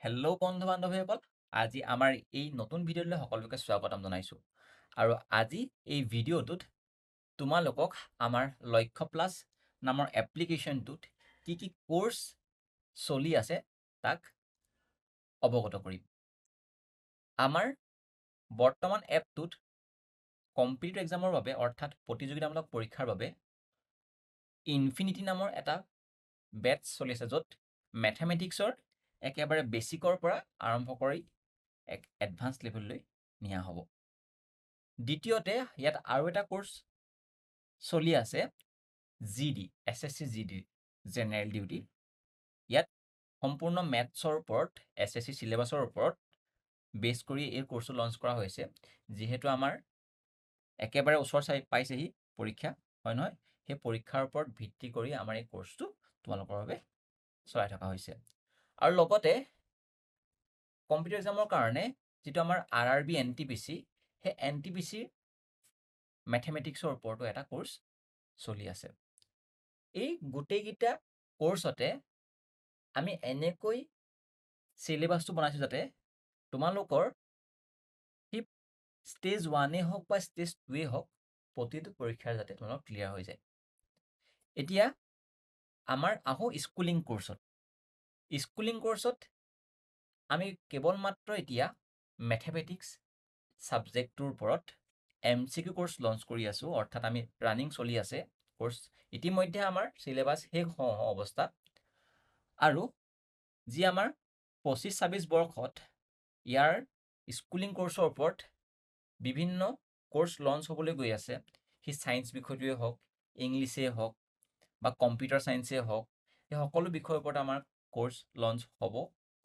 Hello' বন্ধু বান্ধৱীসকল, আজি আমাৰ এই নতুন ভিডিঅ'লৈ সকলোকে স্বাগতম জনাইছোঁ। আৰু আজি এই ভিডিঅ'টোত তোমালোকক আমাৰ লক্ষ্য প্লাছ নামৰ এপ্লিকেশ্যনটোত কি কি কোৰ্চ চলি আছে তাক অৱগত কৰিম। আমাৰ বৰ্তমান এপটোত কম্পিটিটিভ এক্সামৰ বাবে অৰ্থাৎ প্ৰতিযোগিতামূলক পৰীক্ষাৰ বাবে ইনফিনিটি নামৰ এটা বেটছ চলি আছে, য'ত মেথমেটিক্সৰ একেবাৰে বেছিকৰ পৰা আৰম্ভ কৰি এক এডভান্স লেভেললৈ নিয়া হ'ব। দ্বিতীয়তে ইয়াত আৰু এটা কোৰ্চ চলি আছে GD, SSC GD general duty. ইয়াত সম্পূৰ্ণ মেথছৰ ওপৰত SSC চিলেবাছৰ ওপৰত বেছ কৰি এই কোৰ্চটো লঞ্চ কৰা হৈছে। যিহেতু আমাৰ একেবাৰে ওচৰ পাইছেহি পৰীক্ষা, হয় নহয়, সেই পৰীক্ষাৰ ওপৰত ভিত্তি কৰি আমাৰ এই কোৰ্চটো তোমালোকৰ বাবে চলাই থকা হৈছে। আৰু লগতে কম্পিটিটিভ এক্সামৰ কাৰণে যিটো আমাৰ RRB NTPC, সেই NTPCৰ মেথমেটিক্সৰ ওপৰতো এটা কোৰ্চ চলি আছে। এই গোটেইকেইটা কোৰ্চতে আমি এনেকৈ চিলেবাছটো বনাইছোঁ যাতে তোমালোকৰ সেই ষ্টেজ 1 হওক বা ষ্টেজ 2 হওক, প্ৰতিটো পৰীক্ষাৰ যাতে তোমালোক ক্লিয়াৰ হৈ যায়। এতিয়া আমাৰ আহোঁ স্কুলিং কোৰ্চত। স্কুলিং কোৰ্চত আমি কেৱল মাত্ৰ এতিয়া মেথমেটিক্স ছাবজেক্টটোৰ ওপৰত MCQ কোৰ্চ লঞ্চ কৰি আছোঁ, অৰ্থাৎ আমি ৰানিং চলি আছে কোৰ্চ। ইতিমধ্যে আমাৰ চিলেবাছ শেষ হওঁ অৱস্থা, আৰু যি আমাৰ 25-26 বৰ্ষত ইয়াৰ স্কুলিং কোৰ্চৰ ওপৰত বিভিন্ন কোৰ্চ লঞ্চ হ'বলৈ গৈ আছে। সেই ছায়েন্স বিষয়টোৱে হওক, ইংলিছেই হওক বা কম্পিউটাৰ ছায়েন্সেই হওক, সেই সকলো বিষয়ৰ ওপৰত আমাৰ কোৰ্চ লঞ্চ হ'ব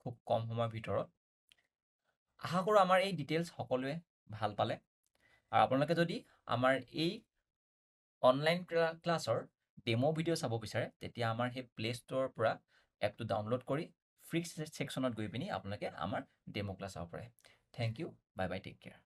খুব কম সময়ৰ ভিতৰত। আশা কৰোঁ আমাৰ এই ডিটেইলছ সকলোৱে ভাল পালে। আৰু আপোনালোকে যদি আমাৰ এই অনলাইন ক্লাছৰ ডেমো ভিডিঅ' চাব বিচাৰে, তেতিয়া আমাৰ সেই প্লে ষ্ট'ৰৰ পৰা এপটো ডাউনলোড কৰি ফ্ৰী ছেকশ্যনত গৈ পিনি আপোনালোকে আমাৰ ডেমো ক্লাছ চাব পাৰে। Thank you, bye bye, take care.